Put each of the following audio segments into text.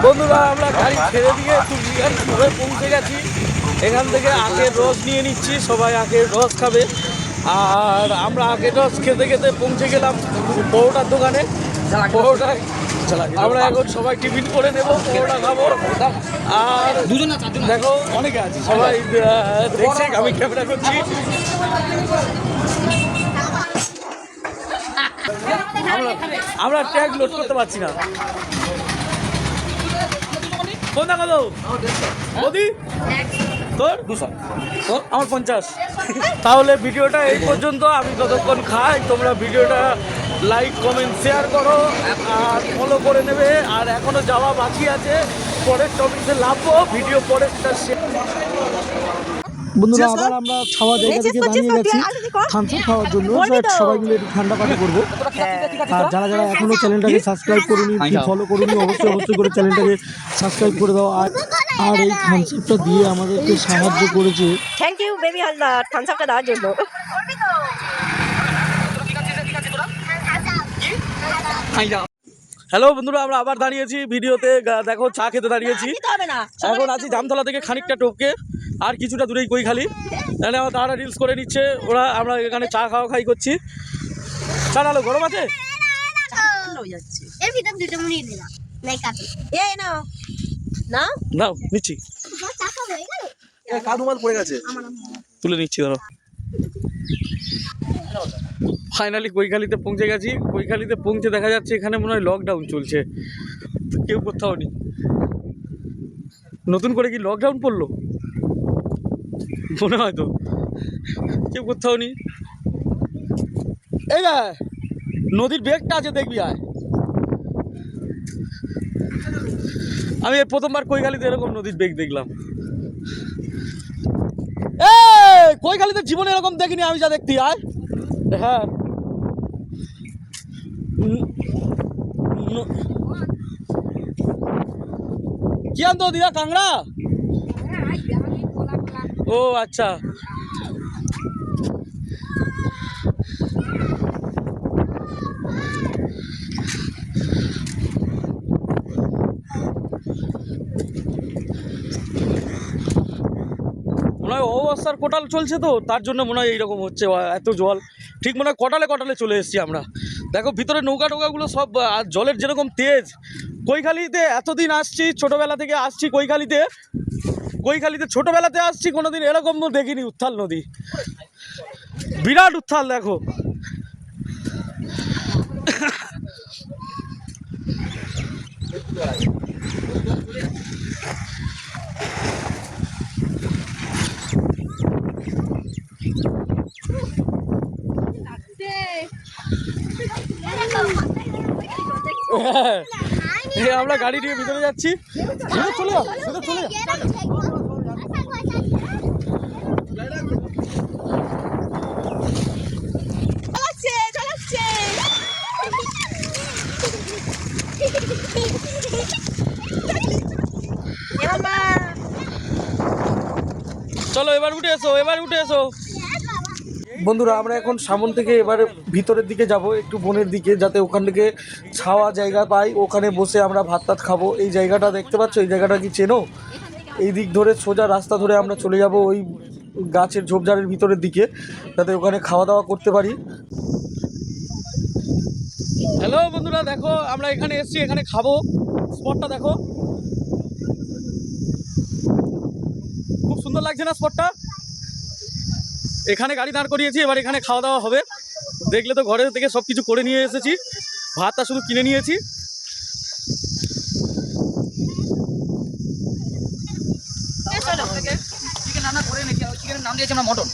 বন্ধুরা আমরা গাড়ি ছেড়ে দিয়ে কুচবিহার ঘুরে পৌঁছে গেছি। এখান থেকে আখের রস নিয়ে নিচ্ছি, সবাই আখের রস খাবে। আর আমরা আখের রস খেতে খেতে পৌঁছে গেলাম পরোটার দোকানে। পরোটা আমরা এখন সবাই টিফিন করে নেব, পরোটা খাবো। আর দেখো অনেকে আছে, সবাই দেখছে আমি ক্যামেরা করছি। আমরা ট্যাগ লোড করতে পারছি না। কোন টাকা দাও মোদি? তোর 200, তোর আমার 50। তাহলে ভিডিওটা এই পর্যন্ত। আমি ততক্ষণ খাই, তোমরা ভিডিওটা লাইক কমেন্ট শেয়ার করো আর ফলো করে নেবে। আর এখনো যাওয়া বাকি আছে, পরের টপিকে লাভবো। ভিডিও পরেরটা বন্ধুরা আবার আমরা খাওয়া জায়গা থেকে দাঁড়িয়ে গেছি থামস খাওয়ার জন্য। সবাই মিলে একটু ঠান্ডা পানি করবো। আর যারা যারা এখনো চ্যানেলটাকে সাবস্ক্রাইব করুনি, ফলো করুনি, অবশ্যই করে চ্যানেলটাকে সাবস্ক্রাইব করে দাও। আর এই থামস আপটা দিয়ে আমাদেরকে সাহায্য করেছে। Thank you Baby Haldar thumbs আপটা দেওয়ার জন্য। হ্যালো বন্ধুরা, আমরা আবার দাঁড়িয়েছি ভিডিওতে। দেখো চা খেতে দাঁড়িয়েছি। এখন আছি জামতলা থেকে খানিকটা টপকে, আর কিছুটা দূরেই কৈখালি। এখানে আমার তারা রিলস করে নিচ্ছে ওরা। আমরা এখানে চা খাই করছি। চা ডালো গরম আছে? নাও নিচ্ছি, তুলে নিচ্ছি ধরো। ফাইনালি কৈখালিতে পৌঁছে গেছি। কৈখালিতে পৌঁছে দেখা যাচ্ছে এখানে মনে হয় লকডাউন চলছে, কেউ কোথাও নেই। নতুন করে কি লকডাউন পড়লো মনে হয় তো, কেউ কোথাও নেই। এই যা নদীর বেগটা আছে, দেখবি আয়। আমি প্রথমবার কৈখালিতে এরকম নদীর বেগ দেখলাম। কৈখালিতে জীবনে এরকম দেখিনি আমি, যা দেখতি আয়। হ্যাঁ কি আনতো দিদা? কাংড়া? ও আচ্ছা। মনে হয় অবস্থার কোটাল চলছে তো, তার জন্য মনে হয় এইরকম হচ্ছে, এত জল। ঠিক মনে হয় কটালে চলে এসেছি আমরা। দেখো ভিতরে নৌকা টোকাগুলো সব, আর জলের যেরকম তেজ। কৈখালিতে এতদিন আসছি, ছোটোবেলা থেকে আসছি কৈখালিতে ছোটোবেলাতে আসছি, কোনোদিন এরকম দেখিনি উত্তাল নদী। বিরাট উত্তাল দেখো। আমরা গাড়ি নিয়ে ভিতরে যাচ্ছি। চলে যাও। চলো এবার উঠে এসো। বন্ধুরা আমরা এখন সামন থেকে এবারে ভিতরের দিকে যাব, একটু বনের দিকে, যাতে ওখান থেকে ছাওয়া জায়গা পাই, ওখানে বসে আমরা ভাত টাত খাবো। এই জায়গাটা দেখতে পাচ্ছ, এই জায়গাটা কি চেনো? এই দিক ধরে সোজা রাস্তা ধরে আমরা চলে যাব ওই গাছের ঝোপঝাড়ের ভিতরের দিকে, যাতে ওখানে খাওয়া দাওয়া করতে পারি। হ্যালো বন্ধুরা, দেখো আমরা এখানে এসেছি, এখানে খাবো। স্পটটা দেখো, খুব সুন্দর লাগছে না স্পটটা? এখানে গাড়ি দাঁড় করিয়েছি, এবার এখানে খাওয়া দাওয়া হবে। দেখলে তো ঘরের থেকে সব কিছু করে নিয়ে এসেছি, ভাতটা শুধু কিনে নিয়েছি। চিকেন রান্না করে এনেছি, ওই চিকেনের নাম দিয়েছি আমরা মটন।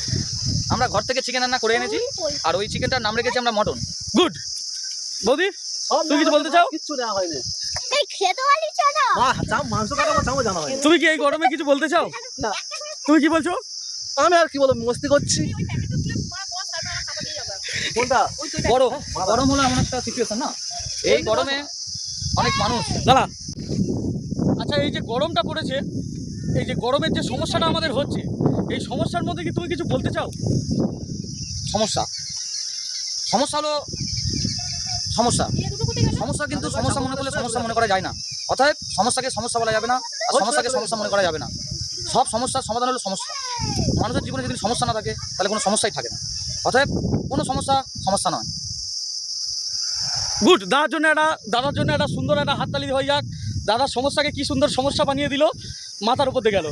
আমরা ঘর থেকে চিকেন রান্না করে এনেছি, আর ওই চিকেনটার নাম রেখেছি আমরা মটন। গুড। বৌদি তুমি কিছু বলতে চাও? তুমি কি এই গরমে কিছু বলতে চাও? না। তুমি কি বলছো? আমি আর কি বলবো, মস্তি করছি। গরম হলো এমন একটা সিচুয়েশন না, এই গরমে অনেক মানুষ। দাঁড়া, আচ্ছা এই যে গরমটা পড়েছে, এই যে গরমের যে সমস্যাটা আমাদের হচ্ছে, এই সমস্যার মধ্যে কি তুমি কিছু বলতে চাও? সমস্যা হলো সমস্যা, কিন্তু সমস্যা মনে করলে সমস্যা মনে করা যায় না। অতএব সমস্যাকে সমস্যা বলা যাবে না, আর সমস্যাকে সমস্যা মনে করা যাবে না। সব সমস্যার সমাধান হলো সমস্যা। মানুষের জীবনে যদি সমস্যা না থাকে তাহলে কোনো সমস্যাই থাকে না। অতএব কোনো সমস্যা সমস্যা নয়। গুড। দাদার জন্য একটা সুন্দর একটা হাততালি হয়ে যাক। দাদার সমস্যাকে কি সুন্দর সমস্যা বানিয়ে দিল, মাথার উপর দিয়ে গেল।